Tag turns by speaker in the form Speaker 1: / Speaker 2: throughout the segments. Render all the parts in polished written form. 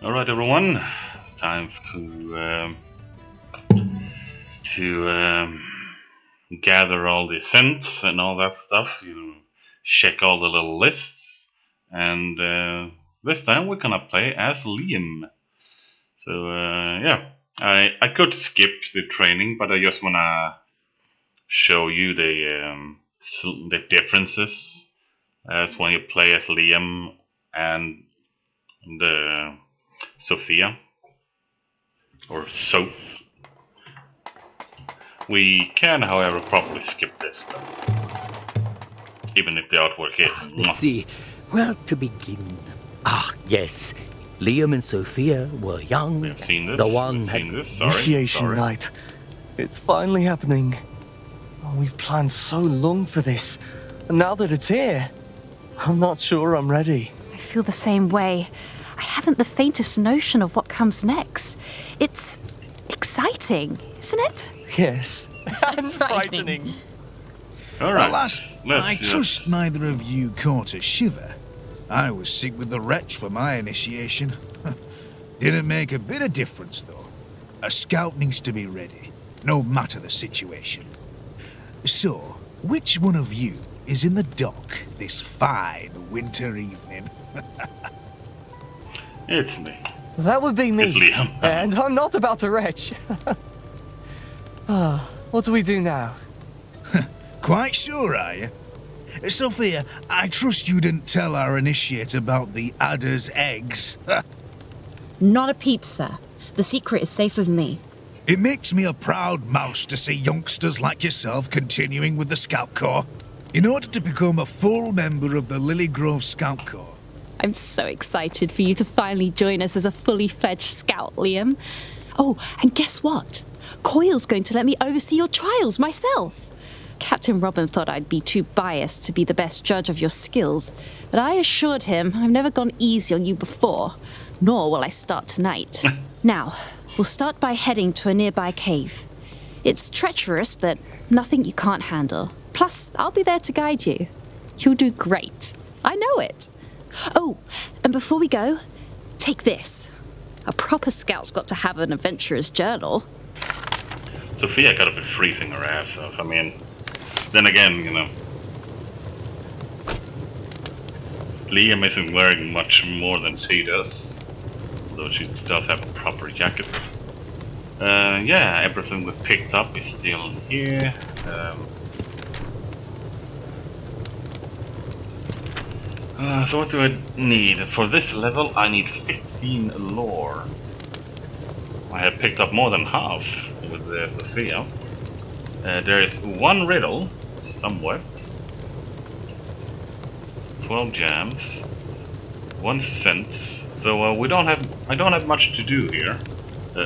Speaker 1: All right, everyone. Time to gather all the scents and all that stuff. Check all the little lists, and this time we're gonna play as Liam. So yeah, I could skip the training, but I just wanna show you the differences as when you play as Liam and the Sophia or Soap. We can, however, probably skip this stuff, even if the artwork is.
Speaker 2: Let's see. Well, to begin. Yes. Liam and Sophia were young.
Speaker 1: We've seen this.
Speaker 2: The one had
Speaker 3: initiation night. It's finally happening. Oh, we've planned so long for this. And now that it's here, I'm not sure I'm ready.
Speaker 4: I feel the same way. I haven't the faintest notion of what comes next. It's exciting, isn't it?
Speaker 3: Yes. And frightening.
Speaker 1: All right.
Speaker 5: Alas, I trust neither of you caught a shiver. I was sick with the retch for my initiation. Didn't make a bit of difference, though. A scout needs to be ready, no matter the situation. So, which one of you is in the dock this fine winter evening?
Speaker 1: It's me.
Speaker 3: That would be me.
Speaker 1: It's Liam.
Speaker 3: And I'm not about to retch. What do we do now?
Speaker 5: Quite sure, are you? Sophia, I trust you didn't tell our initiate about the adder's eggs.
Speaker 6: Not a peep, sir. The secret is safe with me.
Speaker 5: It makes me a proud mouse to see youngsters like yourself continuing with the Scout Corps. In order to become a full member of the Lily Grove Scout Corps.
Speaker 6: I'm so excited for you to finally join us as a fully fledged scout, Liam. Oh, and guess what? Coyle's going to let me oversee your trials myself. Captain Robin thought I'd be too biased to be the best judge of your skills, but I assured him I've never gone easy on you before, nor will I start tonight. Now, we'll start by heading to a nearby cave. It's treacherous, but nothing you can't handle. Plus, I'll be there to guide you. You'll do great. I know it. Oh, and before we go, take this. A proper scout's got to have an adventurer's journal.
Speaker 1: Sophia gotta be freezing her ass off. I mean, then again, Liam isn't wearing much more than she does, though she does have a proper jacket. Yeah, everything we picked up is still here. So what do I need? For this level, I need 15 lore. I have picked up more than half with Sophia. There is one riddle, somewhere. 12 jams, 1 cent. So I don't have much to do here.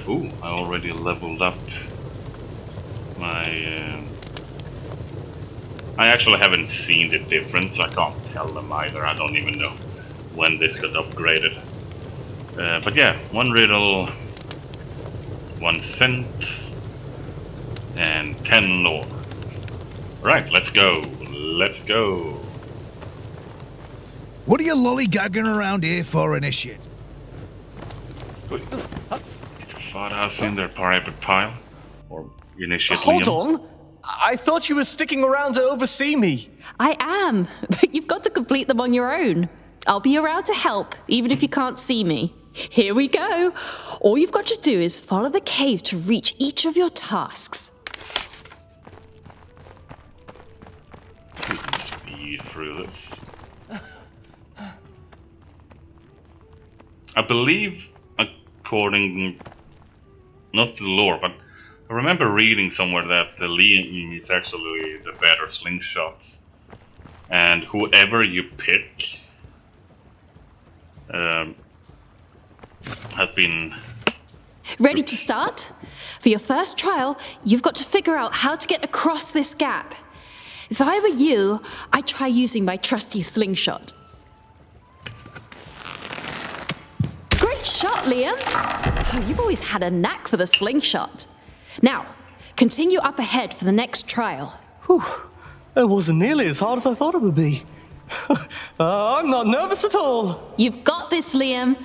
Speaker 1: Ooh, I already leveled up my. I actually haven't seen the difference. I can't tell them either. I don't even know when this got upgraded. But yeah, 1 riddle, 1 cent, and 10 lore. Right, let's go. Let's go.
Speaker 5: What are you lollygagging around here for, initiate?
Speaker 1: Did your father house in their private pile? Or initiate
Speaker 3: Hold
Speaker 1: Liam?
Speaker 3: on. I thought you were sticking around to oversee me.
Speaker 6: I am, but you've got to complete them on your own. I'll be around to help, even if you can't see me. Here we go. All you've got to do is follow the cave to reach each of your tasks.
Speaker 1: We can speed through this. I believe, according, not to the lore, but I remember reading somewhere that the Liam is actually the better slingshot. And whoever you pick has been...
Speaker 6: Ready to start? For your first trial, you've got to figure out how to get across this gap. If I were you, I'd try using my trusty slingshot. Great shot, Liam! Oh, you've always had a knack for the slingshot. Now, continue up ahead for the next trial.
Speaker 3: Whew. It wasn't nearly as hard as I thought it would be. I'm not nervous at all.
Speaker 6: You've got this, Liam.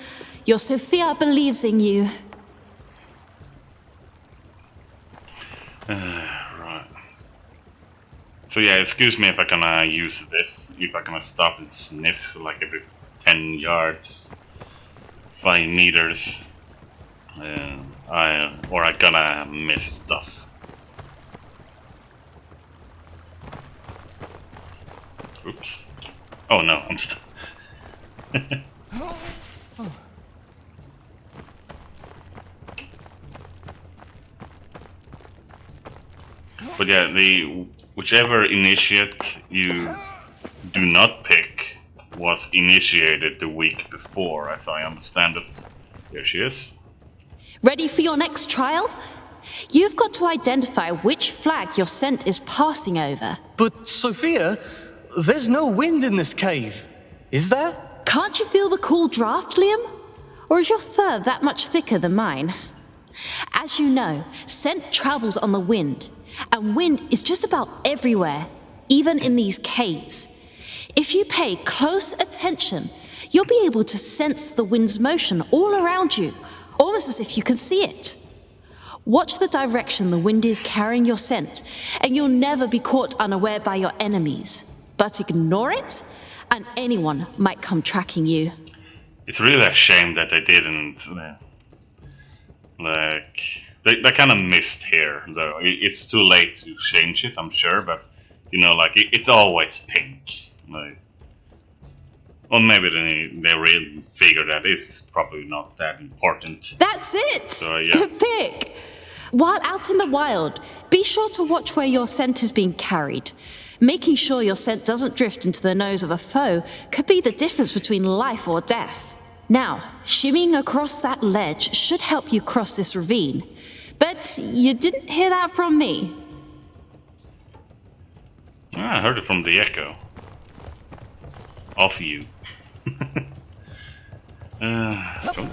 Speaker 6: Your Sophia believes in you.
Speaker 1: Right. So yeah, excuse me if I'm gonna use this. If I'm gonna stop and sniff like every 10 yards, 5 meters. I'm gonna miss stuff. Oops. Oh no, I'm stuck. But yeah, whichever initiate you do not pick was initiated the week before, as I understand it. Here she is.
Speaker 6: Ready for your next trial? You've got to identify which flag your scent is passing over.
Speaker 3: But, Sophia, there's no wind in this cave, is there?
Speaker 6: Can't you feel the cool draft, Liam? Or is your fur that much thicker than mine? As you know, scent travels on the wind, and wind is just about everywhere, even in these caves. If you pay close attention, you'll be able to sense the wind's motion all around you, almost as if you can see it. Watch the direction the wind is carrying your scent, and you'll never be caught unaware by your enemies. But ignore it, and anyone might come tracking you.
Speaker 1: It's really a shame that they didn't. They kind of missed here, though. It's too late to change it, I'm sure, but it's always pink. Or maybe they really figure that it's probably not that important.
Speaker 6: That's it!
Speaker 1: So, yeah.
Speaker 6: Good pick! While out in the wild, be sure to watch where your scent is being carried. Making sure your scent doesn't drift into the nose of a foe could be the difference between life or death. Now, shimmying across that ledge should help you cross this ravine. But you didn't hear that from me.
Speaker 1: I heard it from the echo. Of you. Cool.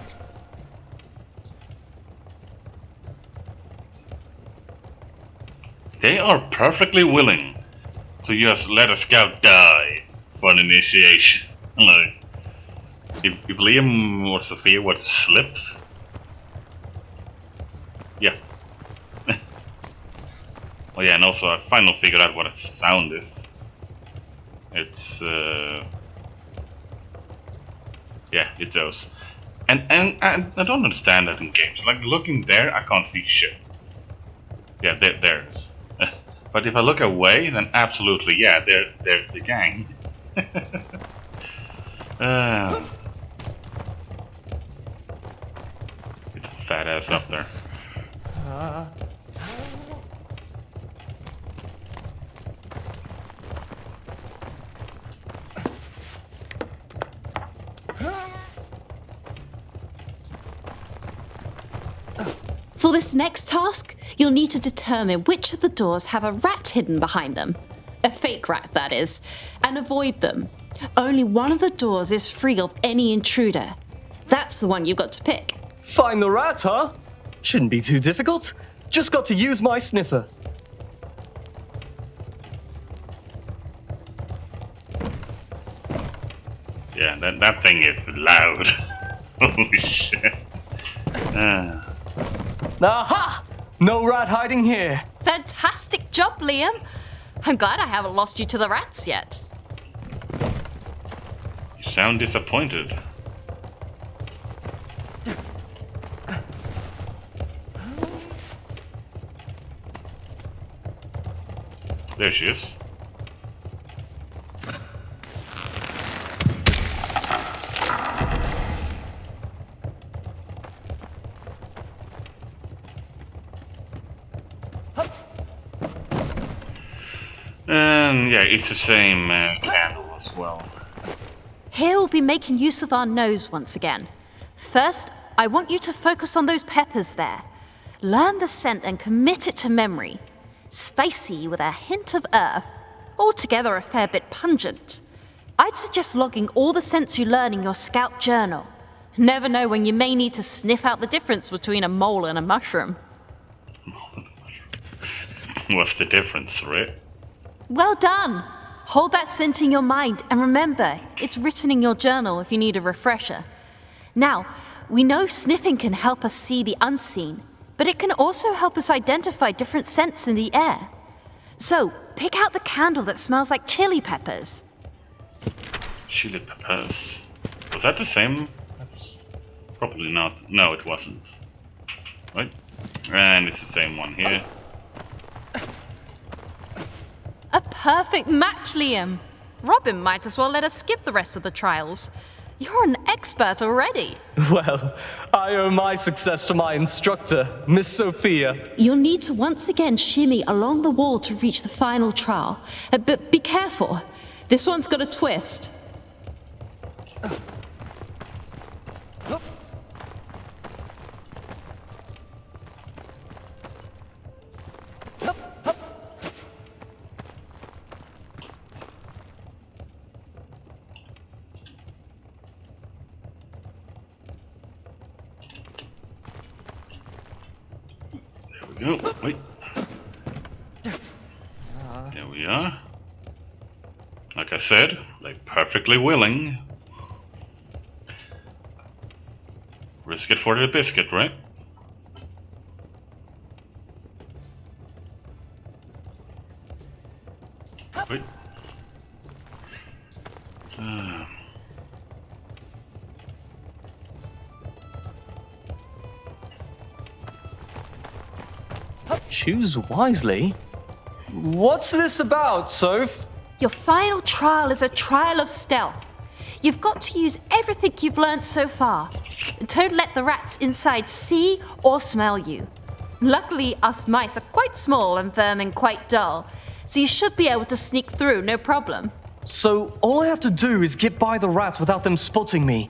Speaker 1: They are perfectly willing to just let a scout die for an initiation. If Liam or Sophia were to slip, yeah. Oh yeah, and also I finally figured out what a sound is. It's yeah, it's those. And I don't understand that in games. Like looking there, I can't see shit. Yeah, there it is. But if I look away, then absolutely, yeah, there's the gang. Get the fat ass up there.
Speaker 6: For this next task, you'll need to determine which of the doors have a rat hidden behind them. A fake rat, that is, and avoid them. Only one of the doors is free of any intruder. That's the one you've got to pick.
Speaker 3: Find the rat, huh? Shouldn't be too difficult. Just got to use my sniffer.
Speaker 1: Yeah, that thing is loud. Holy shit.
Speaker 3: Aha! No rat hiding here.
Speaker 6: Fantastic job, Liam. I'm glad I haven't lost you to the rats yet.
Speaker 1: You sound disappointed. There she is. And yeah, it's the same candle as well.
Speaker 4: Here we'll be making use of our nose once again. First, I want you to focus on those peppers there. Learn the scent and commit it to memory. Spicy with a hint of earth, altogether a fair bit pungent. I'd suggest logging all the scents you learn in your scout journal. Never know when you may need to sniff out the difference between a mole and a mushroom.
Speaker 1: What's the difference, right?
Speaker 4: Well done! Hold that scent in your mind and remember, it's written in your journal if you need a refresher. Now, we know sniffing can help us see the unseen, but it can also help us identify different scents in the air. So, pick out the candle that smells like chili peppers.
Speaker 1: Chili peppers. Was that the same? Probably not. No, it wasn't. Right? And it's the same one here.
Speaker 4: A perfect match, Liam. Robin might as well let us skip the rest of the trials. You're an expert already.
Speaker 3: Well, I owe my success to my instructor, Miss Sophia.
Speaker 6: You'll need to once again shimmy along the wall to reach the final trial. But be careful. This one's got a twist.
Speaker 1: There we go. Wait. There we are. Like I said, like perfectly willing. Risk it for the biscuit, right? Wait.
Speaker 3: Choose wisely? What's this about, Soph?
Speaker 4: Your final trial is a trial of stealth. You've got to use everything you've learned so far. Don't let the rats inside see or smell you. Luckily, us mice are quite small and vermin quite dull, so you should be able to sneak through no problem.
Speaker 3: So all I have to do is get by the rats without them spotting me,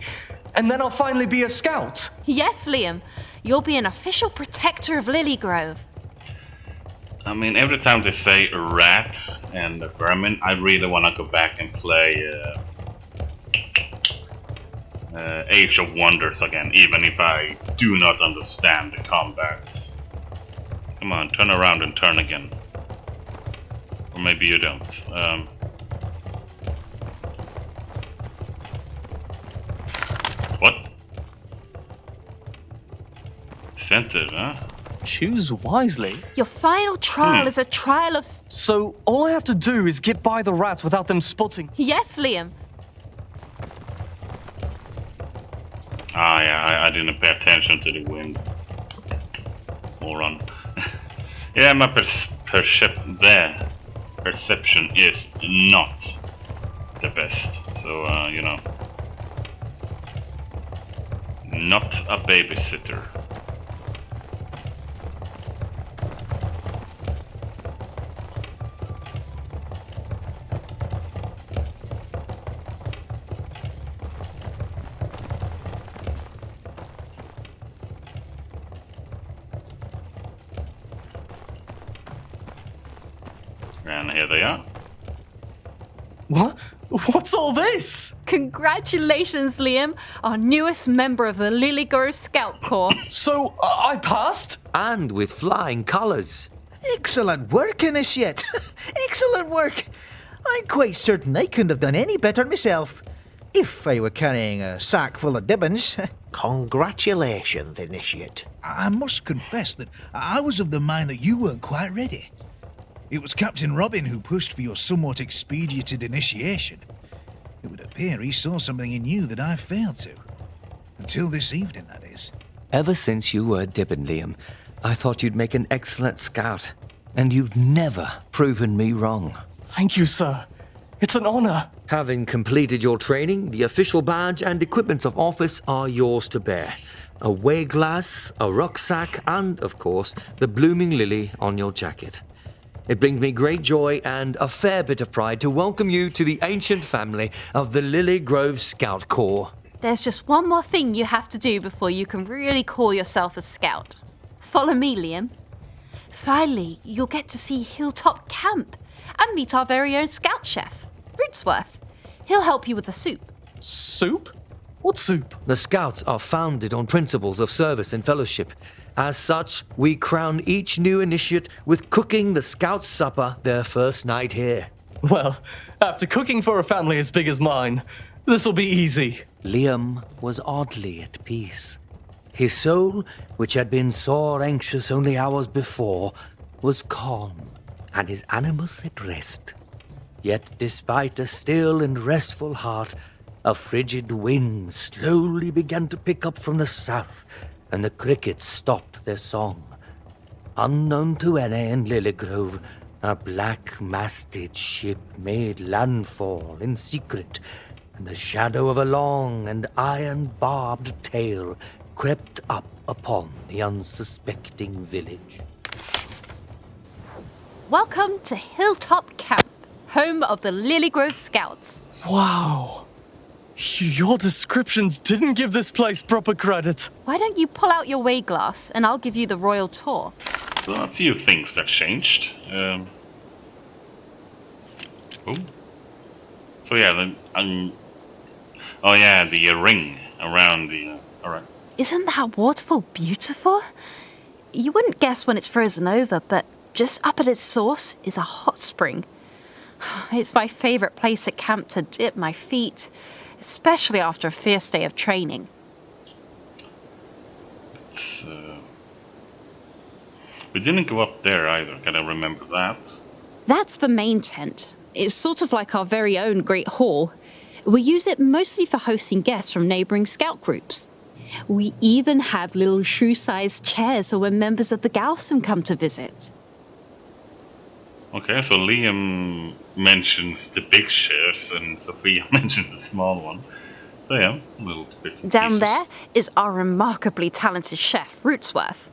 Speaker 3: and then I'll finally be a scout.
Speaker 4: Yes, Liam. You'll be an official protector of Lily Grove.
Speaker 1: I mean, every time they say rat and vermin, I really want to go back and play Age of Wonders again, even if I do not understand the combat. Come on, turn around and turn again. Or maybe you don't. What? Centered, huh?
Speaker 3: Choose wisely?
Speaker 4: Your final trial is a trial of...
Speaker 3: So all I have to do is get by the rats without them spotting.
Speaker 4: Yes, Liam.
Speaker 1: Ah, yeah, I didn't pay attention to the wind. Moron. Yeah, my perception is not the best. So, you know. Not a babysitter. And here they are.
Speaker 3: What? What's all this?
Speaker 4: Congratulations, Liam, our newest member of the Lily Grove Scout Corps.
Speaker 3: So I passed?
Speaker 2: And with flying colours.
Speaker 7: Excellent work, Initiate. Excellent work. I'm quite certain I couldn't have done any better myself. If I were carrying a sack full of dibbons.
Speaker 2: Congratulations, Initiate.
Speaker 5: I must confess that I was of the mind that you weren't quite ready. It was Captain Robin who pushed for your somewhat expedited initiation. It would appear he saw something in you that I failed to. Until this evening, that is.
Speaker 2: Ever since you were Dibbon, Liam, I thought you'd make an excellent scout. And you've never proven me wrong.
Speaker 3: Thank you, sir. It's an honor.
Speaker 2: Having completed your training, the official badge and equipment of office are yours to bear. A weigh glass, a rucksack, and, of course, the blooming lily on your jacket. It brings me great joy and a fair bit of pride to welcome you to the ancient family of the Lily Grove Scout Corps.
Speaker 4: There's just one more thing you have to do before you can really call yourself a scout. Follow me, Liam. Finally, you'll get to see Hilltop Camp and meet our very own scout chef, Rootsworth. He'll help you with the soup.
Speaker 3: Soup? What soup?
Speaker 2: The Scouts are founded on principles of service and fellowship. As such, we crown each new initiate with cooking the Scouts' supper their first night here.
Speaker 3: Well, after cooking for a family as big as mine, this'll be easy.
Speaker 2: Liam was oddly at peace. His soul, which had been sore anxious only hours before, was calm, and his animals at rest. Yet despite a still and restful heart, a frigid wind slowly began to pick up from the south, and the crickets stopped their song. Unknown to Anna and Lilygrove, a black-masted ship made landfall in secret, and the shadow of a long and iron-barbed tail crept up upon the unsuspecting village.
Speaker 4: Welcome to Hilltop Camp, home of the Lilygrove Scouts.
Speaker 3: Wow. Your descriptions didn't give this place proper credit.
Speaker 4: Why don't you pull out your way glass and I'll give you the royal tour?
Speaker 1: So a few things that changed. So yeah, the ring around the. Alright.
Speaker 4: Isn't that waterfall beautiful? You wouldn't guess when it's frozen over, but just up at its source is a hot spring. It's my favorite place at camp to dip my feet, especially after a fierce day of training.
Speaker 1: We didn't go up there either, can I remember that?
Speaker 6: That's the main tent. It's sort of like our very own Great Hall. We use it mostly for hosting guests from neighbouring scout groups. We even have little shoe-sized chairs for when members of the Gaussum come to visit.
Speaker 1: Okay, so Liam mentions the big chairs and Sophia mentions the small one. So yeah, a little bit.
Speaker 4: Down there is our remarkably talented chef, Rootsworth.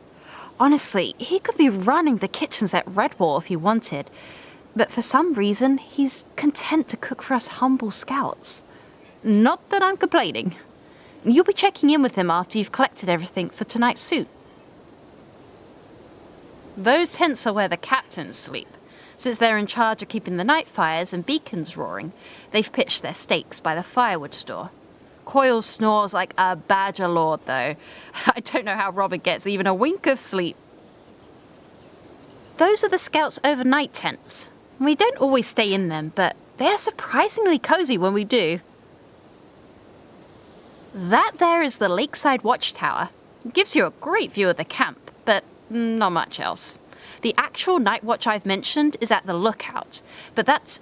Speaker 4: Honestly, he could be running the kitchens at Redwall if he wanted, but for some reason, he's content to cook for us humble scouts. Not that I'm complaining. You'll be checking in with him after you've collected everything for tonight's suit. Those tents are where the captains sleep. Since they're in charge of keeping the night fires and beacons roaring, they've pitched their stakes by the firewood store. Coyle snores like a badger lord, though. I don't know how Robert gets even a wink of sleep. Those are the scouts' overnight tents. We don't always stay in them, but they are surprisingly cozy when we do. That there is the lakeside watchtower. It gives you a great view of the camp, but not much else. The actual night watch I've mentioned is at the lookout, but that's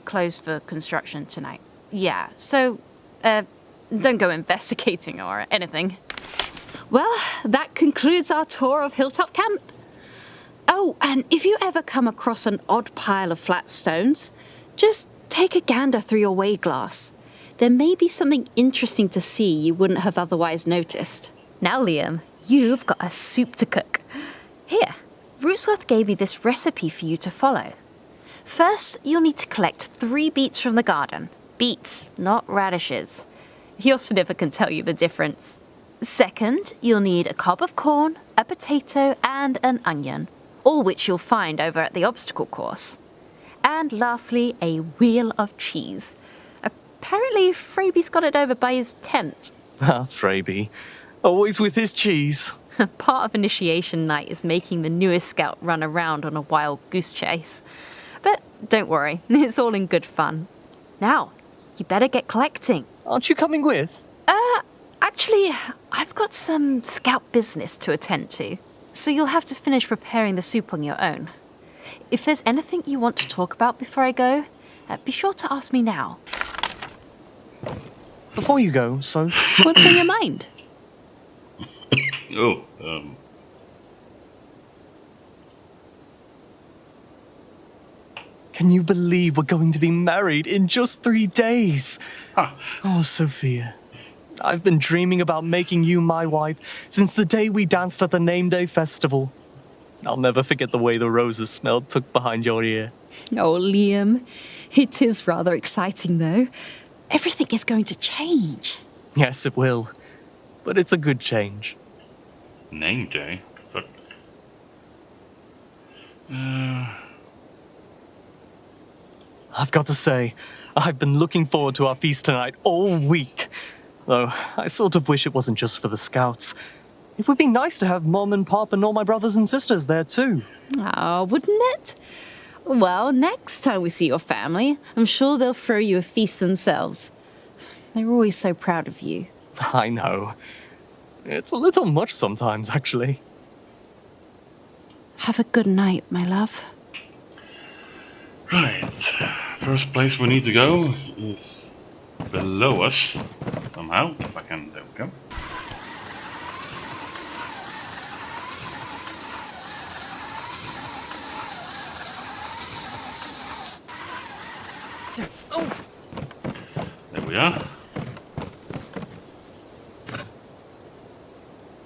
Speaker 4: closed for construction tonight. Yeah, so don't go investigating or anything.
Speaker 6: Well, that concludes our tour of Hilltop Camp. Oh, and if you ever come across an odd pile of flat stones, just take a gander through your way glass. There may be something interesting to see you wouldn't have otherwise noticed.
Speaker 4: Now, Liam, you've got a soup to cook. Here, Rootsworth gave me this recipe for you to follow. First, you'll need to collect 3 beets from the garden. Beets, not radishes. Your sniffer can tell you the difference. Second, you'll need a cob of corn, a potato, and an onion, all which you'll find over at the obstacle course. And lastly, a wheel of cheese. Apparently, Fraby's got it over by his tent.
Speaker 3: Ah, Fraby. Always with his cheese.
Speaker 4: Part of initiation night is making the newest scout run around on a wild goose chase. But don't worry, it's all in good fun. Now, you better get collecting.
Speaker 3: Aren't you coming with?
Speaker 4: Actually, I've got some scout business to attend to, so you'll have to finish preparing the soup on your own. If there's anything you want to talk about before I go, be sure to ask me now.
Speaker 3: Before you go, Soph.
Speaker 6: What's on your mind?
Speaker 3: Can you believe we're going to be married in just 3 days?
Speaker 1: Huh.
Speaker 3: Oh, Sophia. I've been dreaming about making you my wife since the day we danced at the name day festival. I'll never forget the way the roses smelled tucked behind your ear.
Speaker 6: Oh, Liam. It is rather exciting, though. Everything is going to change.
Speaker 3: Yes, it will. But it's a good change.
Speaker 1: Name day? But
Speaker 3: I've got to say, I've been looking forward to our feast tonight all week. Though, I sort of wish it wasn't just for the scouts. It would be nice to have Mom and Pop and all my brothers and sisters there too.
Speaker 6: Oh, wouldn't it? Well, next time we see your family, I'm sure they'll throw you a feast themselves. They're always so proud of you.
Speaker 3: I know. It's a little much sometimes, actually.
Speaker 6: Have a good night, my love.
Speaker 1: Right. First place we need to go is below us. Somehow. If I can. There we go. There we are.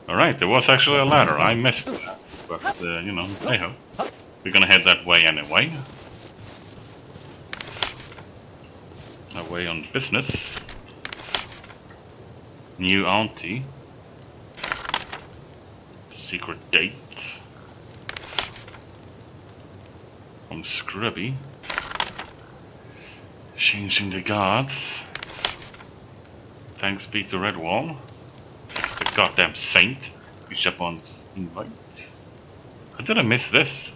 Speaker 1: Alright, there was actually a ladder. I missed that. But, you know, hey ho. We're gonna head that way anyway. Away on business. New auntie. Secret date. From Scrubby. Changing the guards. Thanks be to Redwall. The goddamn saint. Bishop on invite. How did I miss this?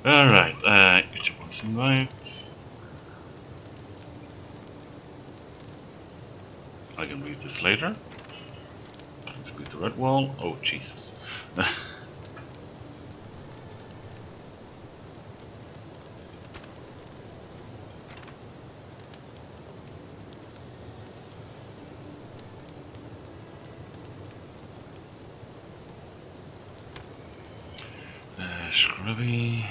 Speaker 1: Alright, Bishop on invite. I can read this later. Thanks be to Redwall. Oh Jesus. Scrubby.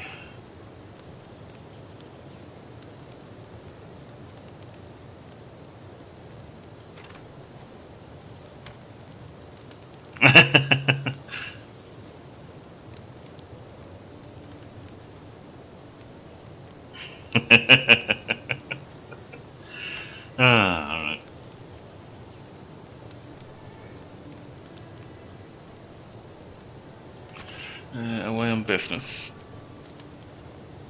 Speaker 1: Alright. Away on business.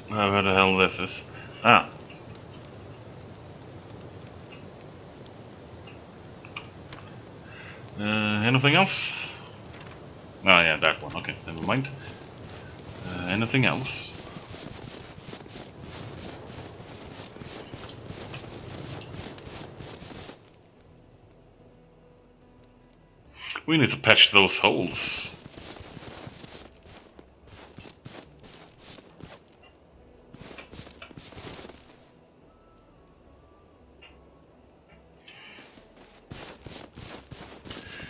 Speaker 1: Where the hell this is? Ah. Anything else? Oh yeah, that one. Okay, never mind. Anything else? We need to patch those holes.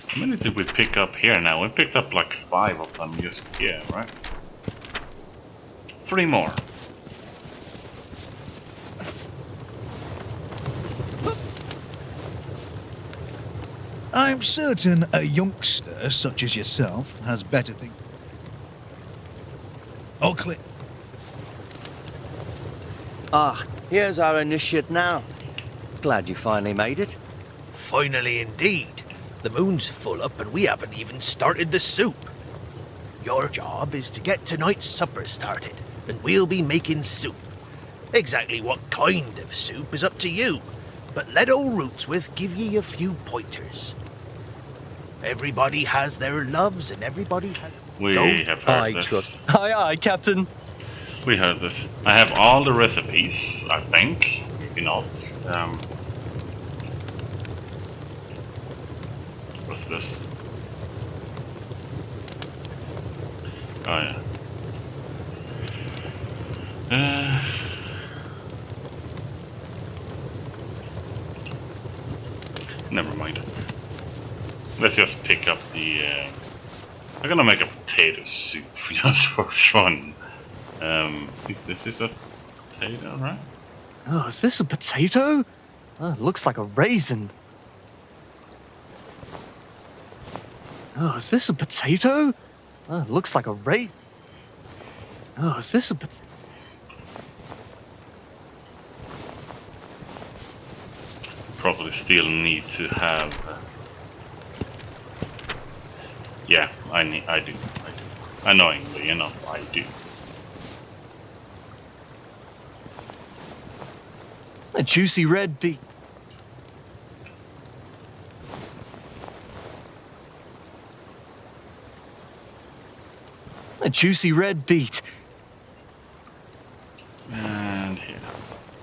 Speaker 1: How many did we pick up here now? We picked up like 5 of them just here, right? 3 more.
Speaker 5: I'm certain a youngster such as yourself has better things. Oh, click.
Speaker 2: Ah, here's our initiate now. Glad you finally made it.
Speaker 8: Finally indeed. The moon's full up and we haven't even started the soup. Your job is to get tonight's supper started, and we'll be making soup. Exactly what kind of soup is up to you, but let old Rootswith give ye a few pointers. Everybody has their loves and everybody has...
Speaker 1: We
Speaker 8: Don't
Speaker 1: have heard this.
Speaker 2: trust.
Speaker 3: Aye, aye, Captain.
Speaker 1: We heard this. I have all the recipes, I think. Maybe not. What's this? Oh yeah. Never mind. Let's just pick up the... I'm gonna make a potato soup just for fun. This is a potato, right?
Speaker 3: Oh, is this a potato? Oh, it looks like a raisin. Oh, is this a potato? Oh, it looks like a raisin. Oh, is this a potato?
Speaker 1: Probably still need to have... yeah, I do. Annoyingly enough, I do.
Speaker 3: A juicy red beet. A juicy red beet.
Speaker 1: And here.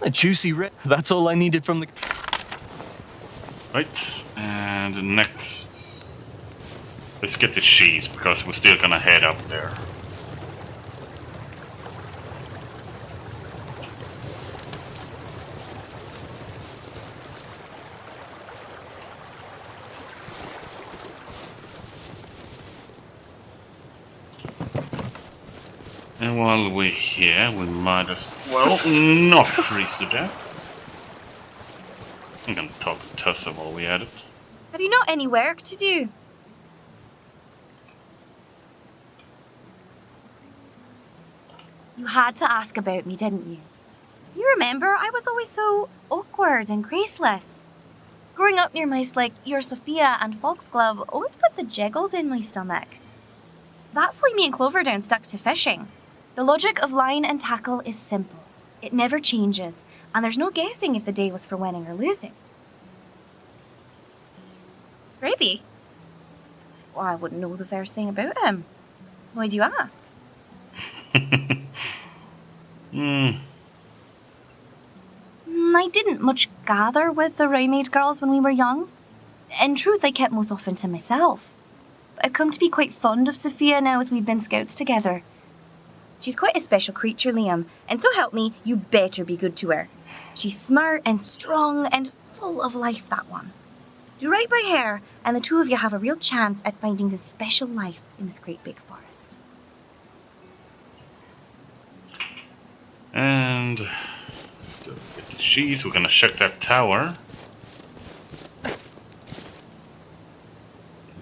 Speaker 3: A juicy red... That's all I needed from the...
Speaker 1: Right, and next, let's get the cheese because we're still gonna head up there. And while we're here, we might as well not freeze to death. I'm gonna talk to Tussa while we're at it.
Speaker 9: Have you not any work to do? You had to ask about me, didn't you? You remember, I was always so awkward and graceless. Growing up near mice like your Sophia and Foxglove always put the jiggles in my stomach. That's why me and Cloverdown stuck to fishing. The logic of line and tackle is simple. It never changes, and there's no guessing if the day was for winning or losing. Raby? Well, I wouldn't know the first thing about him. Why do you ask? I didn't much gather with the Rymade girls when we were young. In truth, I kept most often to myself. But I've come to be quite fond of Sophia now as we've been scouts together. She's quite a special creature, Liam, and so help me, you better be good to her. She's smart and strong and full of life, that one. Do right by her, and the two of you have a real chance at finding this special life in this great big forest.
Speaker 1: And to get the cheese, we're gonna check that tower. Make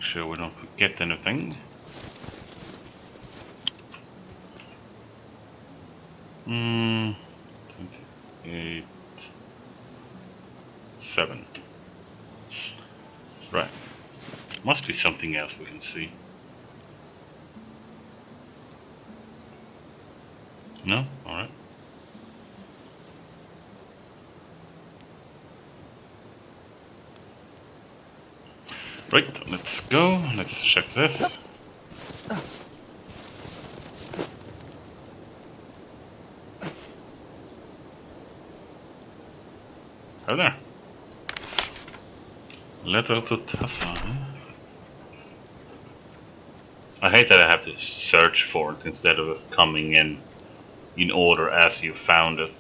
Speaker 1: sure we don't forget anything. 28, 7. Right. Must be something else we can see. No? Alright. Right, let's go. Let's check this. Oh there. Letter to Tussa. I hate that I have to search for it instead of it coming in order as you found it.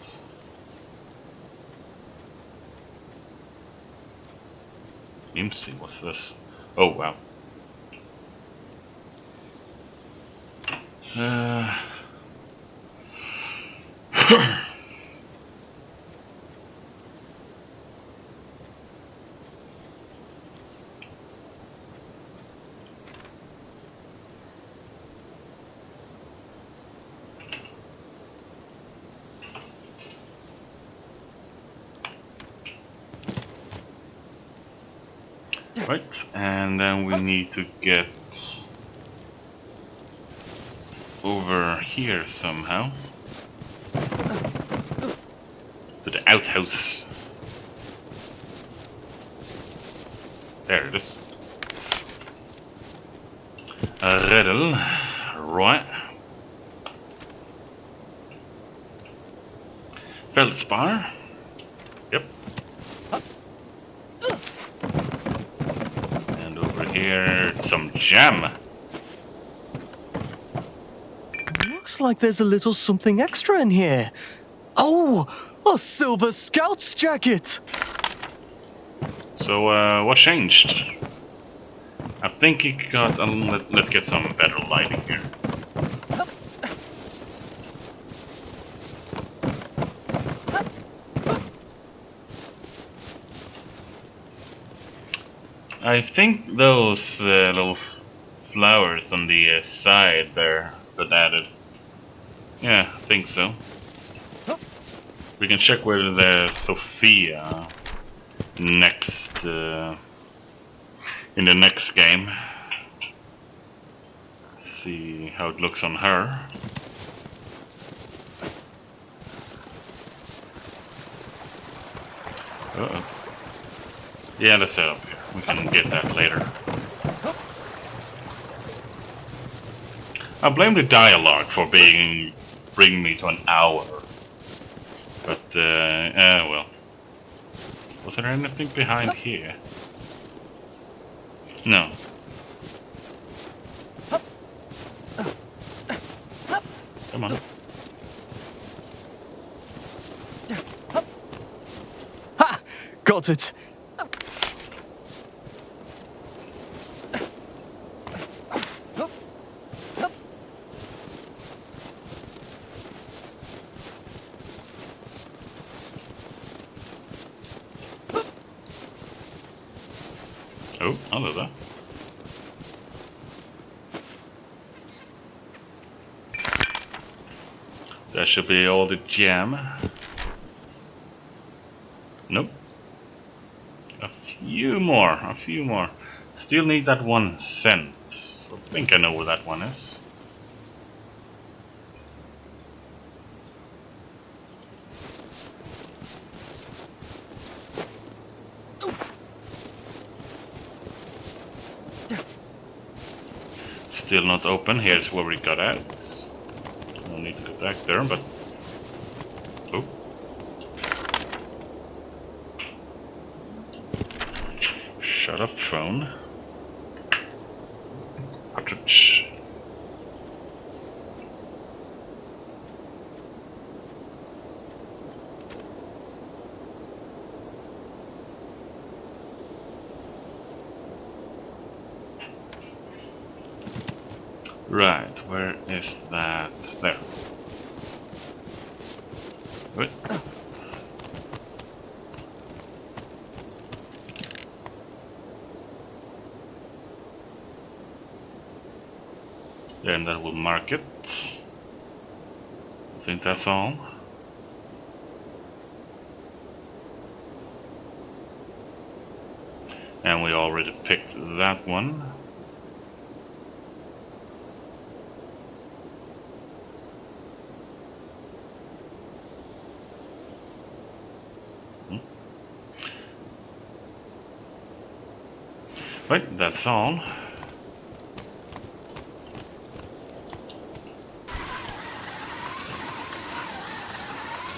Speaker 1: Imsi, what's this? Oh wow. Right, and then we need to get over here somehow to the outhouse. There it is. A riddle, right. Feldspar. Yep. And over here, some jam.
Speaker 3: Looks like there's a little something extra in here. Oh, a silver scout's jacket!
Speaker 1: So, what changed? I think it got. Let's get some better lighting here. I think those little flowers on the side there got added. Yeah, I think so. We can check where the Sophia next in the next game. See how it looks on her. Uh-oh. Yeah, let's head up here. We can get that later. I blame the dialogue for bringing me to an hour. But, well. We'll Was there anything behind here? No. Come on.
Speaker 3: Ha! Got it.
Speaker 1: Oh, hello there. That should be all the jam. Nope. A few more. Still need that 1 cent. I think I know where that one is. Still not open. Here's where we got out. No need to go back there, but... Oh. Shut up, phone. Cartridge. Right, where is that? There. Wait. Then that will mark it. I think that's all. And we already picked that one. Right, that's all.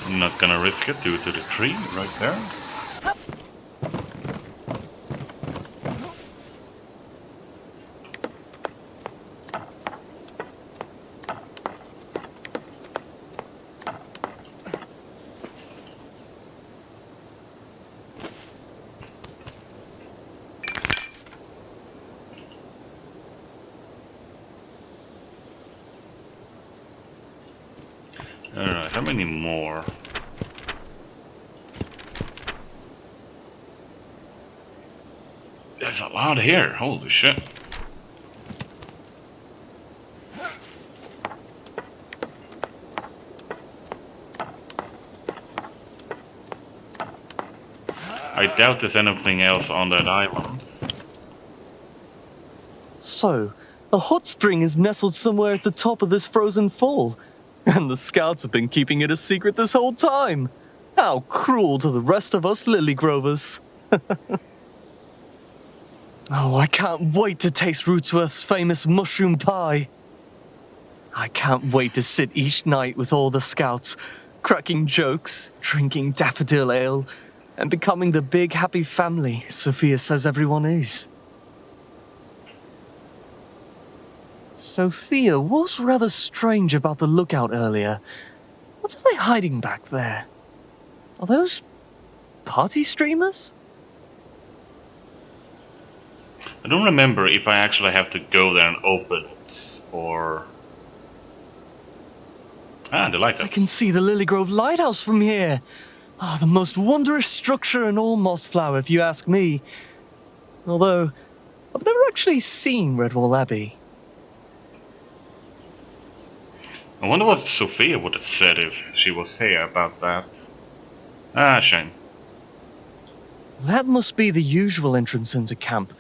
Speaker 1: I'm not gonna risk it due to the tree right there. Alright, how many more? There's a lot here, holy shit. I doubt there's anything else on that island.
Speaker 3: So, a hot spring is nestled somewhere at the top of this frozen fall, and the scouts have been keeping it a secret this whole time. How cruel to the rest of us lily grovers. Oh, I can't wait to taste Rootsworth's famous mushroom pie. I can't wait to sit each night with all the scouts, cracking jokes, drinking daffodil ale, and becoming the big happy family Sophia says everyone is. Sophia, what's rather strange about the lookout earlier? What are they hiding back there? Are those party streamers?
Speaker 1: I don't remember if I actually have to go there and open it, or... Ah, the lighthouse.
Speaker 3: I can see the Lilygrove Lighthouse from here. Ah, the most wondrous structure in all Mossflower, if you ask me. Although, I've never actually seen Redwall Abbey.
Speaker 1: I wonder what Sophia would have said if she was here about that. Ah, shame.
Speaker 3: That must be the usual entrance into camp.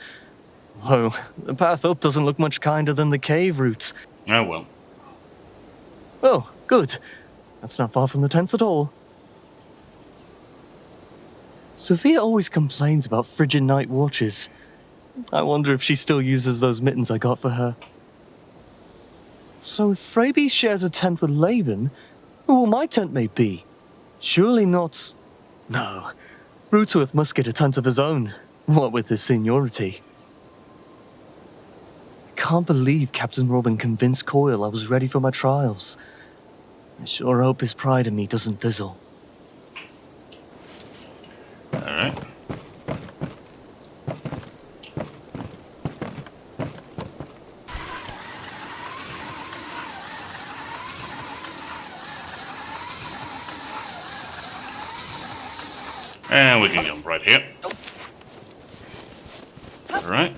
Speaker 3: Though, the path up doesn't look much kinder than the cave routes.
Speaker 1: Oh well.
Speaker 3: Oh, good. That's not far from the tents at all. Sophia always complains about frigid night watches. I wonder if she still uses those mittens I got for her. So if Freybe shares a tent with Laban, who will my tent mate be? Surely not... No. Brutoith must get a tent of his own, what with his seniority. I can't believe Captain Robin convinced Coyle I was ready for my trials. I sure hope his pride in me doesn't fizzle.
Speaker 1: Alright. And we can jump right here. Alright.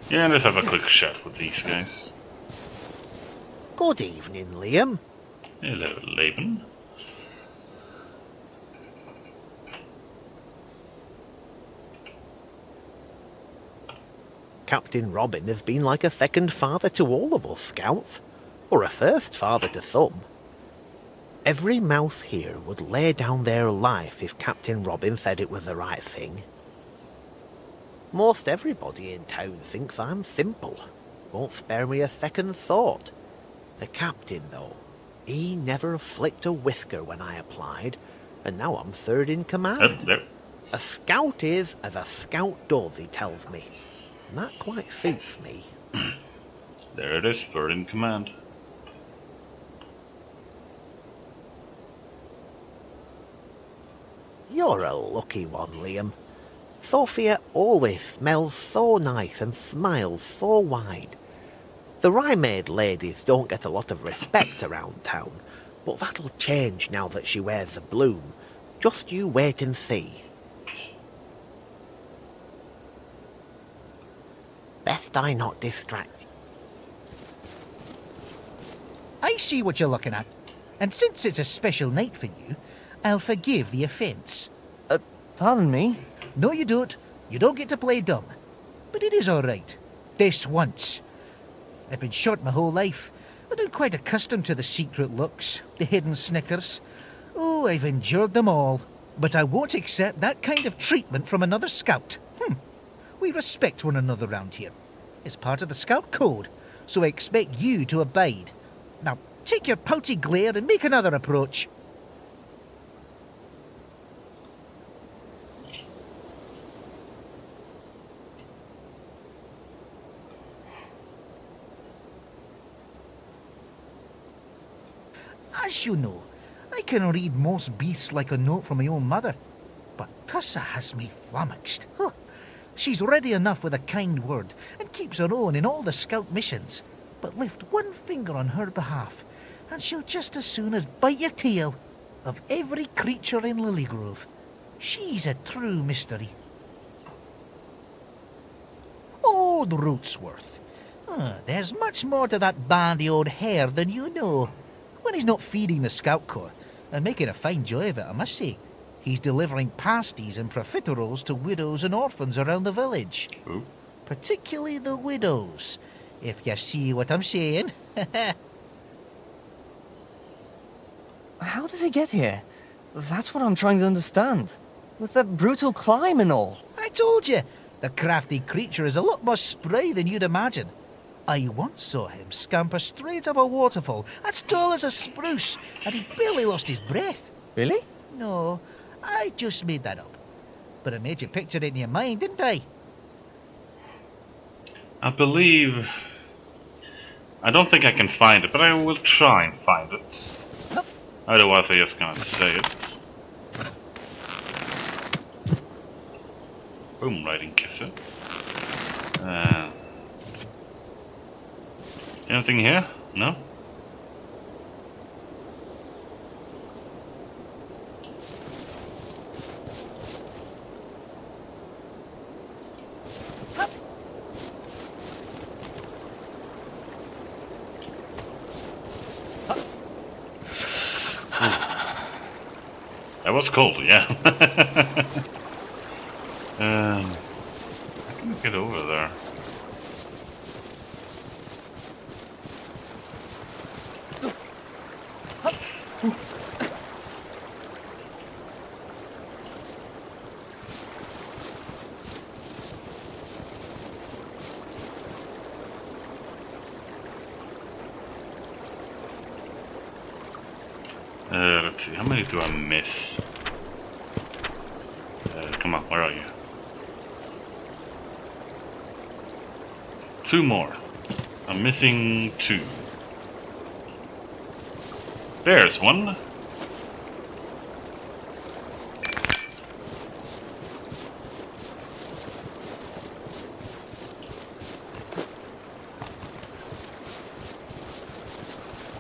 Speaker 1: Yeah, let's have a quick chat with these guys.
Speaker 8: Good evening, Liam.
Speaker 1: Hello, Laban.
Speaker 8: Captain Robin has been like a second father to all of us scouts, or a first father to some. Every mouth here would lay down their life if Captain Robin said it was the right thing. Most everybody in town thinks I'm simple, won't spare me a second thought. The captain, though, he never flicked a whisker when I applied, and now I'm third in command.
Speaker 1: There.
Speaker 8: A scout is as a scout does, he tells me, and that quite suits me.
Speaker 1: There it is, third in command.
Speaker 8: You're a lucky one, Liam. Sophia always smells so nice and smiles so wide. The Rye-Maid ladies don't get a lot of respect around town, but that'll change now that she wears the bloom. Just you wait and see. Best I not distract.
Speaker 7: I see what you're looking at, and since it's a special night for you, I'll forgive the offence.
Speaker 3: Pardon me?
Speaker 7: No, you don't. You don't get to play dumb. But it is all right. This once. I've been short my whole life. I'm not quite accustomed to the secret looks, the hidden snickers. Oh, I've endured them all. But I won't accept that kind of treatment from another scout. We respect one another round here. It's part of the scout code, so I expect you to abide. Now, take your pouty glare and make another approach. As you know, I can read most beasts like a note from my own mother. But Tussa has me flummoxed. Huh. She's ready enough with a kind word, and keeps her own in all the scout missions. But lift one finger on her behalf, and she'll just as soon as bite your tail of every creature in Lilygrove. She's a true mystery. Old Rootsworth. There's much more to that bandy old hare than you know. When he's not feeding the Scout Corps, and making a fine joy of it, I must say, he's delivering pasties and profiteroles to widows and orphans around the village.
Speaker 1: Ooh.
Speaker 7: Particularly the widows, if you see what I'm saying.
Speaker 3: How does he get here? That's what I'm trying to understand. With that brutal climb and all.
Speaker 7: I told you, the crafty creature is a lot more spry than you'd imagine. I once saw him scamper straight up a waterfall, as tall as a spruce, and he barely lost his breath.
Speaker 3: Really?
Speaker 7: No, I just made that up. But I made you picture it in your mind, didn't I?
Speaker 1: I believe... I don't think I can find it, but I will try and find it. Otherwise I just gonna say it. Boom, riding kisser. Anything here? No? That was cold, yeah. How can we get over there? Let's see, how many do I miss? Come on, where are you? 2 more. I'm missing 2. There's one.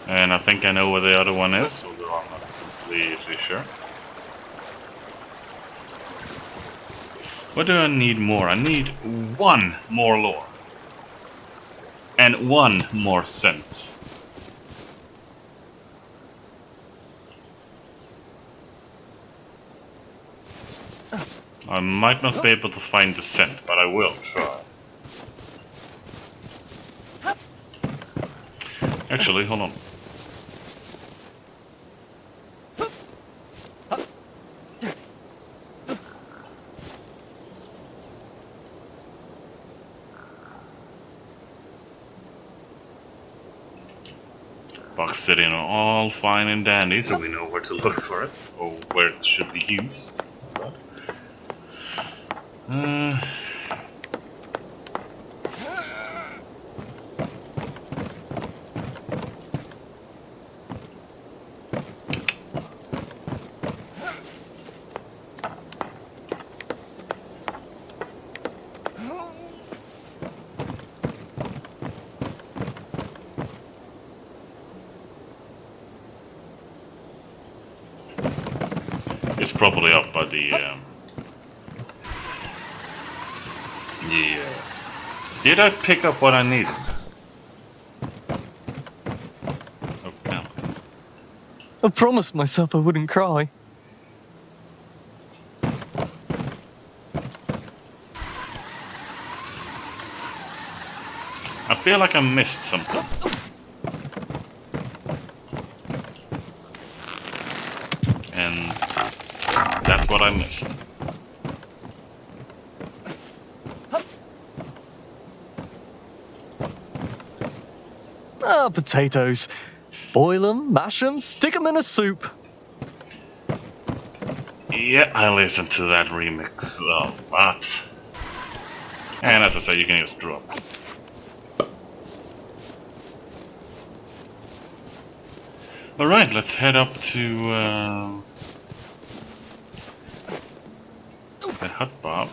Speaker 1: And I think I know where the other one is, although I'm not completely sure. What do I need more? I need 1 more lore. And 1 more scent. I might not be able to find the scent, but I will try. Actually, hold on. Box sitting all fine and dandy, so we know where to look for it, or where it should be used. It's probably up by the Did I pick up what I needed? Oh, no.
Speaker 3: I promised myself I wouldn't cry.
Speaker 1: I feel like I missed something. And that's what I missed.
Speaker 3: Ah, potatoes. Boil them, mash them, stick them in a soup.
Speaker 1: Yeah, I listened to that remix a lot. And as I say, you can just drop. Alright, let's head up to the hut bobs.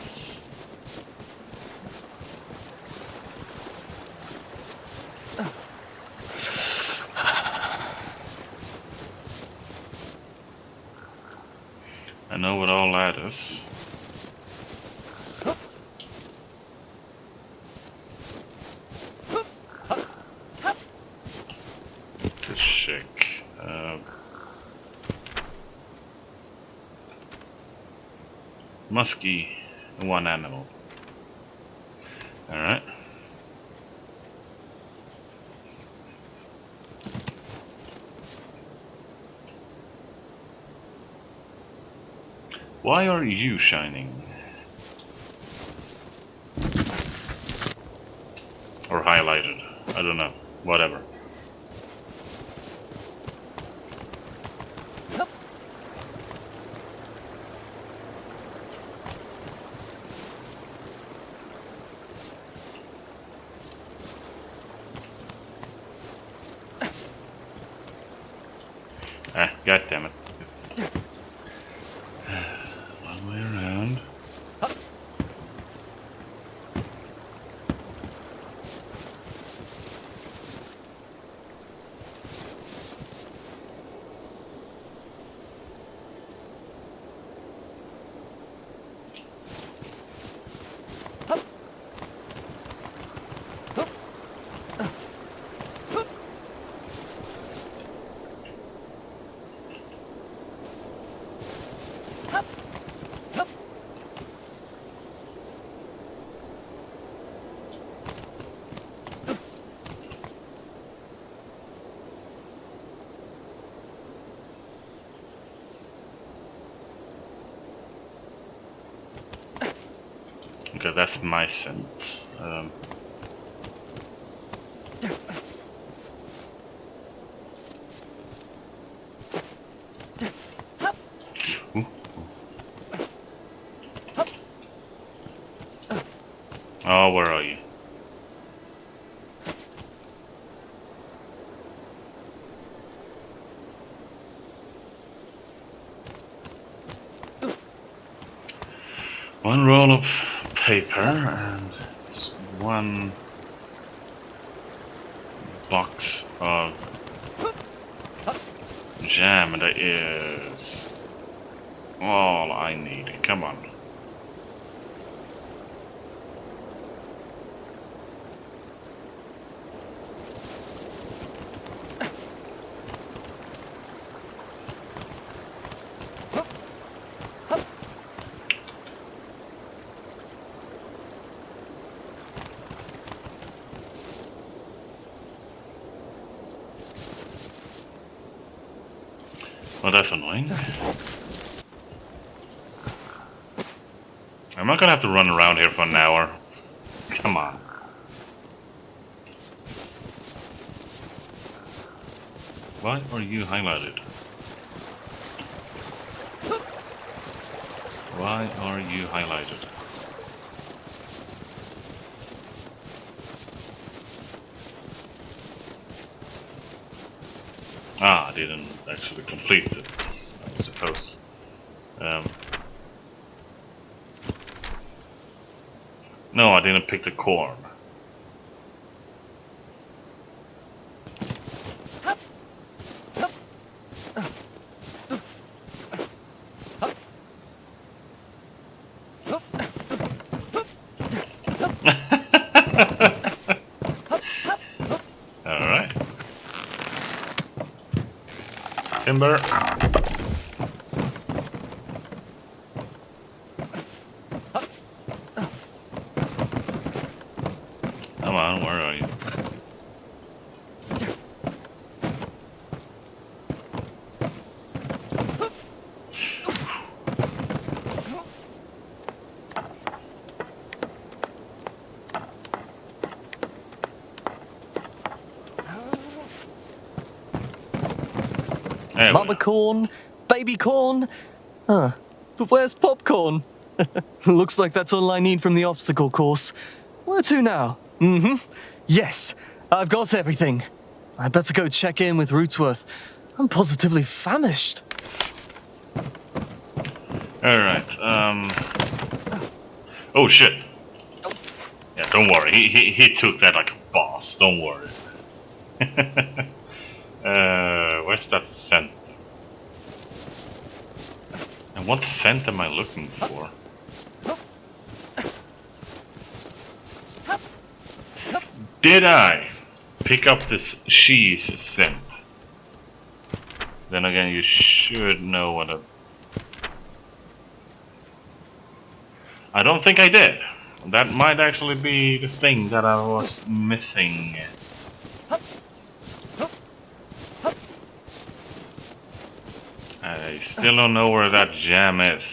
Speaker 1: I know what all that is. Let's check. Muskie, 1 animal. Alright. Why are you shining? Or highlighted. I don't know. Whatever. Ah, goddammit. One way around. Okay, that's my scent. Ooh. Oh, where are you? One roll of paper and one box of jam. That is all I need. Come on. Well, that's annoying. I'm not gonna have to run around here for an hour. Come on. Why are you highlighted? Why are you highlighted? Ah, I didn't actually complete it, I suppose. No, I didn't pick the corn. Alright. Timber. Come on, where are you? There we
Speaker 3: Mama
Speaker 1: go.
Speaker 3: corn, baby corn. Huh. But where's popcorn? Looks like that's all I need from the obstacle course. Where to now? Yes, I've got everything. I better go check in with Rootsworth. I'm positively famished.
Speaker 1: Alright, oh shit. Yeah, don't worry. He took that like a boss. Don't worry. Where's that scent? And what scent am I looking for? Did I pick up this cheese scent? Then again, you should know what I don't think I did. That might actually be the thing that I was missing. I still don't know where that jam is.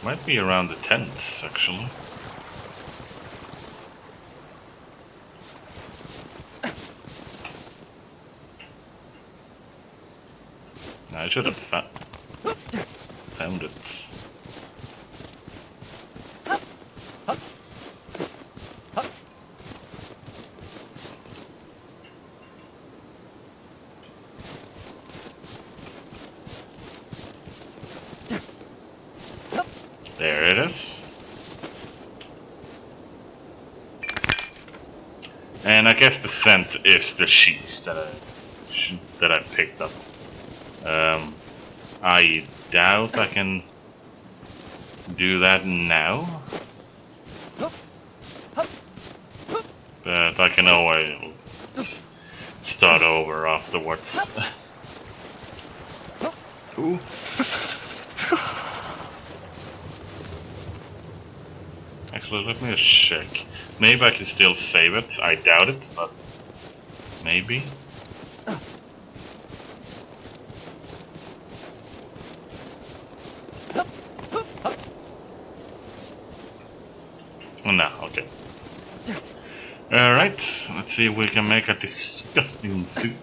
Speaker 1: Might be around the tents, actually. I should have found it. There it is. And I guess the scent is the cheese that I picked up. I doubt I can do that now, but I can always start over afterwards. Ooh. Actually, let me just check. Maybe I can still save it. I doubt it, but maybe. No, okay. Alright, let's see if we can make a disgusting soup.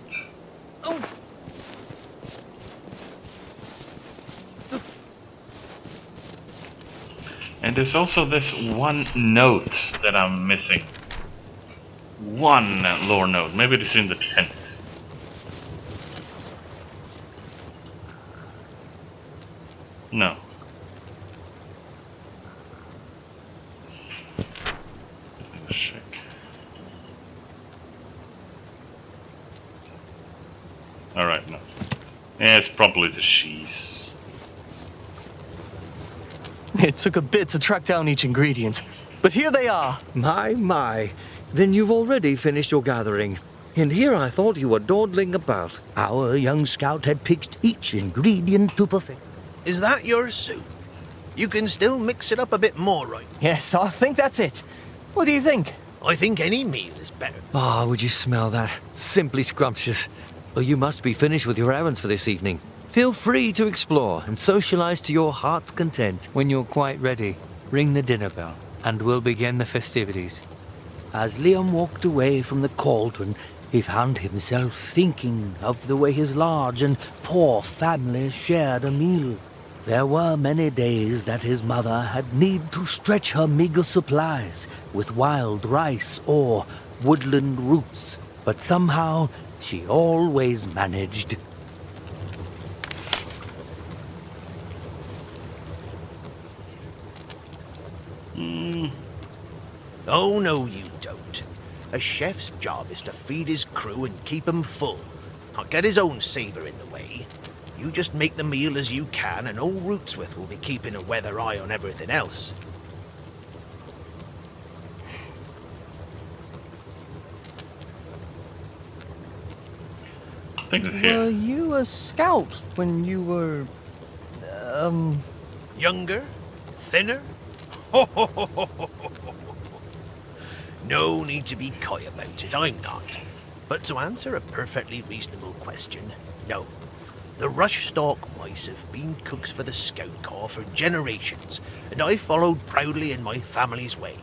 Speaker 1: And there's also this one note that I'm missing. One lore note. Maybe it's in the tent. No. Let's check. Alright, no. Yeah, it's probably the cheese.
Speaker 3: It took a bit to track down each ingredient, but here they are.
Speaker 2: My. Then you've already finished your gathering. And here I thought you were dawdling about.
Speaker 7: Our young scout had picked each ingredient to perfection.
Speaker 8: Is that your soup? You can still mix it up a bit more, right?
Speaker 3: Yes, I think that's it. What do you think?
Speaker 8: I think any meal is better.
Speaker 2: Ah, would you smell that? Simply scrumptious. Oh, you must be finished with your errands for this evening. Feel free to explore and socialize to your heart's content. When you're quite ready, ring the dinner bell, and we'll begin the festivities. As Liam walked away from the cauldron, he found himself thinking of the way his large and poor family shared a meal. There were many days that his mother had need to stretch her meager supplies with wild rice or woodland roots, but somehow she always managed.
Speaker 8: Oh, no, you don't. A chef's job is to feed his crew and keep 'em full, not get his own savour in the way. You just make the meal as you can, and old Rootsworth will be keeping a weather eye on everything else.
Speaker 1: I think it's here.
Speaker 3: Were you a scout when you were...
Speaker 8: Younger? Thinner? No need to be coy about it, I'm not. But to answer a perfectly reasonable question, no. The Rushstalk mice have been cooks for the Scout Corps for generations, and I followed proudly in my family's way.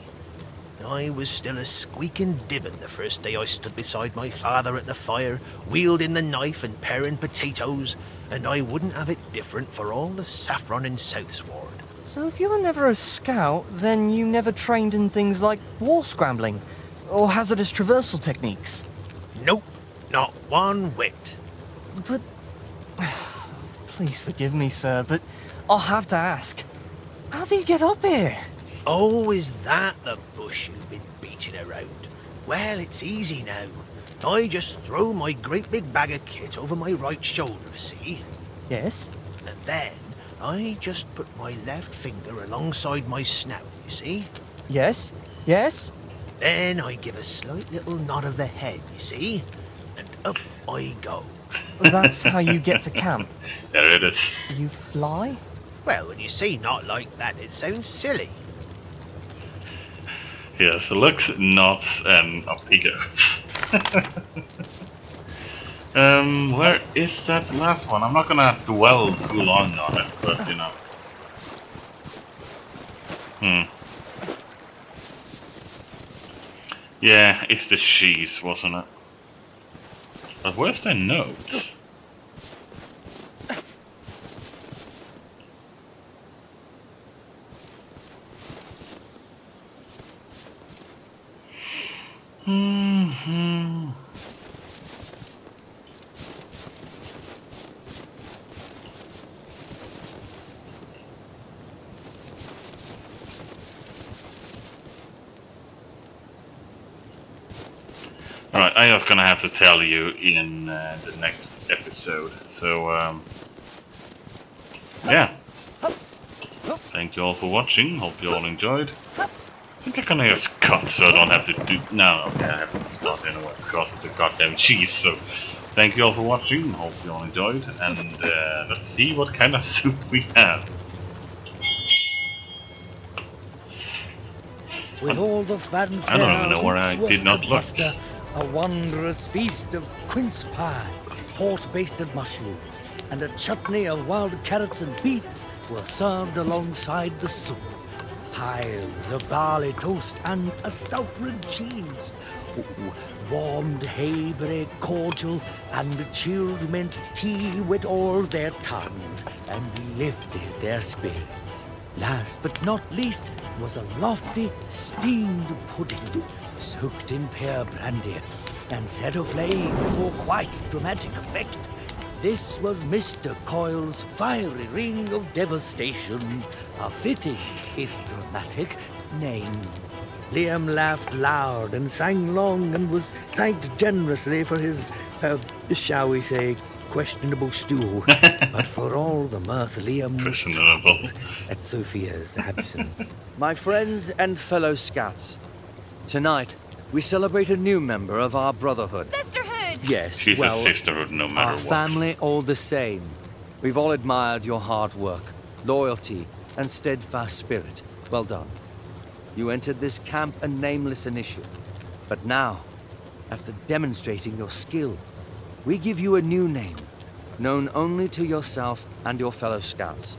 Speaker 8: I was still a squeaking dibbon the first day I stood beside my father at the fire, wielding the knife and paring potatoes, and I wouldn't have it different for all the saffron in Southsward.
Speaker 3: So if you were never a scout, then you never trained in things like wall scrambling or hazardous traversal techniques?
Speaker 8: Nope, not one whit.
Speaker 3: But... Please forgive me, sir, but I'll have to ask. How do you get up here?
Speaker 8: Oh, is that the bush you've been beating around? Well, it's easy now. I just throw my great big bag of kit over my right shoulder, see?
Speaker 3: Yes?
Speaker 8: And then I just put my left finger alongside my snout, you see?
Speaker 3: Yes? Yes?
Speaker 8: Then I give a slight little nod of the head, you see? And up I go.
Speaker 3: That's how you get to camp.
Speaker 1: There it is.
Speaker 3: You fly?
Speaker 8: Well, when you say not like that, it sounds silly.
Speaker 1: Yes, looks, knots, and up he goes. Where is that last one? I'm not gonna dwell too long on it, but you know. Yeah, it's the cheese, wasn't it? But where's the note? Alright, I was gonna have to tell you in the next episode. So, yeah. Thank you all for watching. Hope you all enjoyed. I think I'm gonna just cut so I don't have to do... No, okay, I have to start anyway because of the goddamn cheese. So, thank you all for watching. Hope you all enjoyed. And let's see what kind of soup we have.
Speaker 2: With all the fanfare,
Speaker 1: I don't even know where I did not look.
Speaker 2: A wondrous feast of quince pie, port-basted mushrooms, and a chutney of wild carrots and beets were served alongside the soup.
Speaker 10: piles of barley toast and a stout red cheese. Warmed hay-bread cordial and chilled mint tea wet all their tongues and lifted their spirits. Last but not least was a lofty steamed pudding soaked in pear brandy and set aflame for quite dramatic effect. This was Mr. Coyle's fiery ring of devastation, a fitting, if dramatic, name. Liam laughed loud and sang long and was thanked generously for his, shall we say, questionable stew. But for all the mirth, Liam was troubled at Sophia's absence.
Speaker 2: My friends and fellow scouts, tonight we celebrate a new member of our brotherhood.
Speaker 9: Sisterhood!
Speaker 2: Yes,
Speaker 1: She's
Speaker 2: well,
Speaker 1: a sisterhood no matter
Speaker 2: our
Speaker 1: what.
Speaker 2: family all the same. We've all admired your hard work, loyalty, and steadfast spirit. Well done. You entered this camp a nameless initiate. But now, after demonstrating your skill, we give you a new name, known only to yourself and your fellow scouts.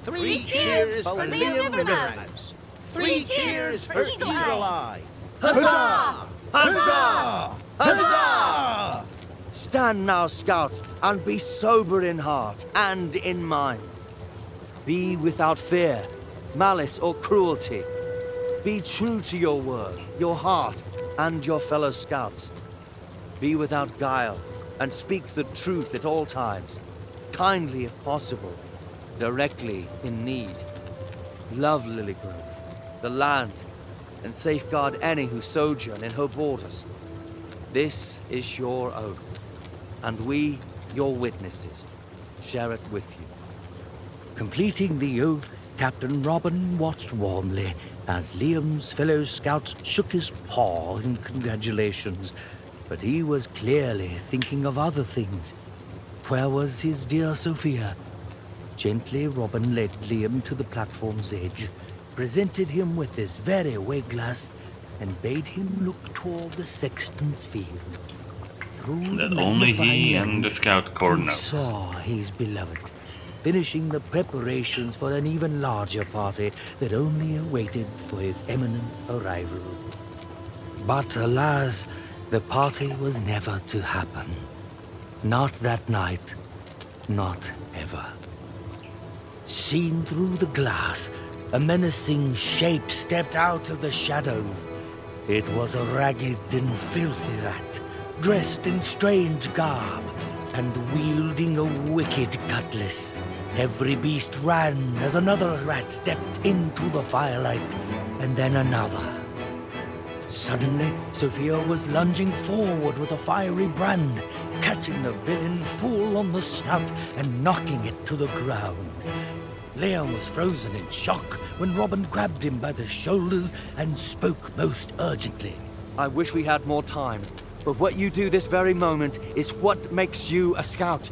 Speaker 8: 3 cheers for Liam Riverhouse. 3 cheers for Eagle Eye.
Speaker 10: Huzzah! Huzzah! Huzzah!
Speaker 2: Stand now, scouts, and be sober in heart and in mind. Be without fear, malice, or cruelty. Be true to your word, your heart, and your fellow scouts. Be without guile, and speak the truth at all times, kindly if possible, directly in need. Love Lilygrove, the land, and safeguard any who sojourn in her borders. This is your oath, and we, your witnesses, share it with you.
Speaker 10: Completing the oath, Captain Robin watched warmly as Liam's fellow scout shook his paw in congratulations, but he was clearly thinking of other things. Where was his dear Sophia? Gently, Robin led Liam to the platform's edge, presented him with his very way-glass, and bade him look toward the sexton's field. Through
Speaker 1: That
Speaker 10: the
Speaker 1: only he
Speaker 10: magnifying
Speaker 1: and the
Speaker 10: lens,
Speaker 1: scout cord
Speaker 10: he
Speaker 1: know.
Speaker 10: saw his beloved, finishing the preparations for an even larger party that only awaited for his imminent arrival. But alas, the party was never to happen. Not that night, not ever. Seen through the glass, a menacing shape stepped out of the shadows. It was a ragged and filthy rat, dressed in strange garb, and wielding a wicked cutlass. Every beast ran as another rat stepped into the firelight, and then another. Suddenly, Sophia was lunging forward with a fiery brand, catching the villain full on the snout and knocking it to the ground. Liam was frozen in shock when Robin grabbed him by the shoulders and spoke most urgently.
Speaker 2: I wish we had more time, but what you do this very moment is what makes you a scout.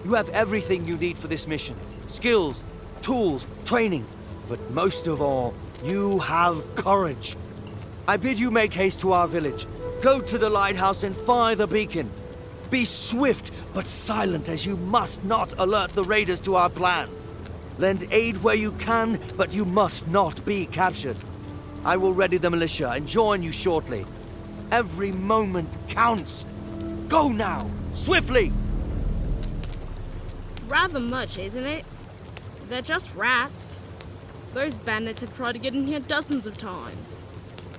Speaker 2: You have everything you need for this mission. Skills, tools, training, but most of all, you have courage. I bid you make haste to our village. Go to the lighthouse and fire the beacon. Be swift but silent, as you must not alert the raiders to our plan. Lend aid where you can, but you must not be captured. I will ready the militia and join you shortly. Every moment counts. Go now, swiftly!
Speaker 11: Rather much, isn't it? They're just rats. Those bandits have tried to get in here dozens of times.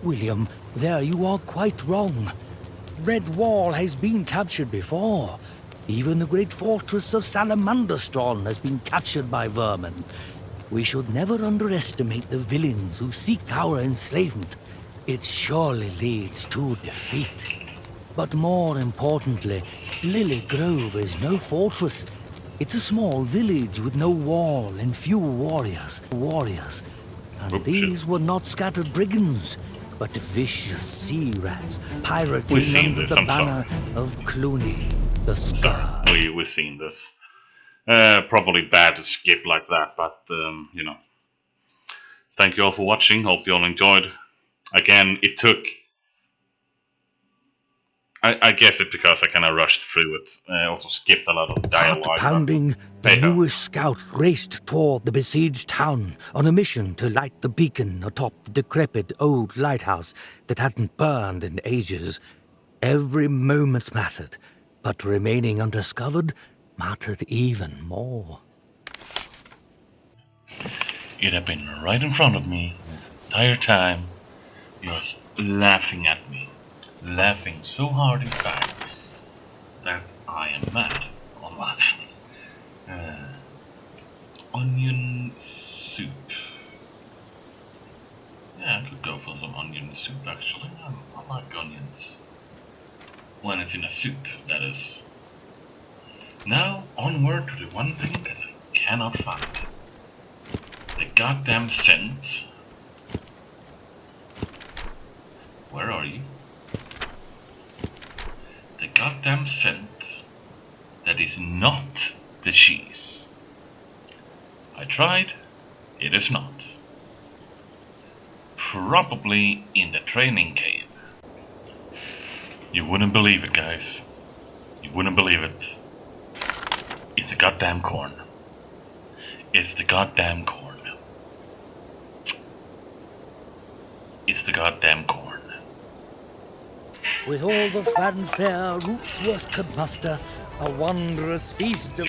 Speaker 10: William, there you are quite wrong. Redwall has been captured before. Even the great fortress of Salamanderstron has been captured by vermin. We should never underestimate the villains who seek our enslavement. It surely leads to defeat. But more importantly, Lily Grove is no fortress. It's a small village with no wall and few warriors. And these were not scattered brigands, but vicious sea rats pirating under the banner of Clooney, the Scar.
Speaker 1: We've seen this. Probably bad to skip like that, but, you know. Thank you all for watching. Hope you all enjoyed. Again, it took I guess it's because I kind of rushed through it. I also skipped a lot of dialogue.
Speaker 10: Heart pounding, the
Speaker 1: Hey-ho.
Speaker 10: newish scout raced toward the besieged town on a mission to light the beacon atop the decrepit old lighthouse that hadn't burned in ages. Every moment mattered, but remaining undiscovered mattered even more.
Speaker 1: You'd have been right in front of me this entire time. You were laughing at me. Laughing so hard, in fact, that I am mad almost. Onion soup. Yeah, I could go for some onion soup actually. I like onions. When it's in a soup, that is. Now, onward to the one thing that I cannot find. The goddamn scent. Where are you? The goddamn scent that is not the cheese. I tried, it is not. Probably in the training cave. You wouldn't believe it, guys. You wouldn't believe it. It's the goddamn corn. It's the goddamn corn. It's the goddamn corn.
Speaker 10: With all the fanfare Rootsworth could muster, a wondrous feast of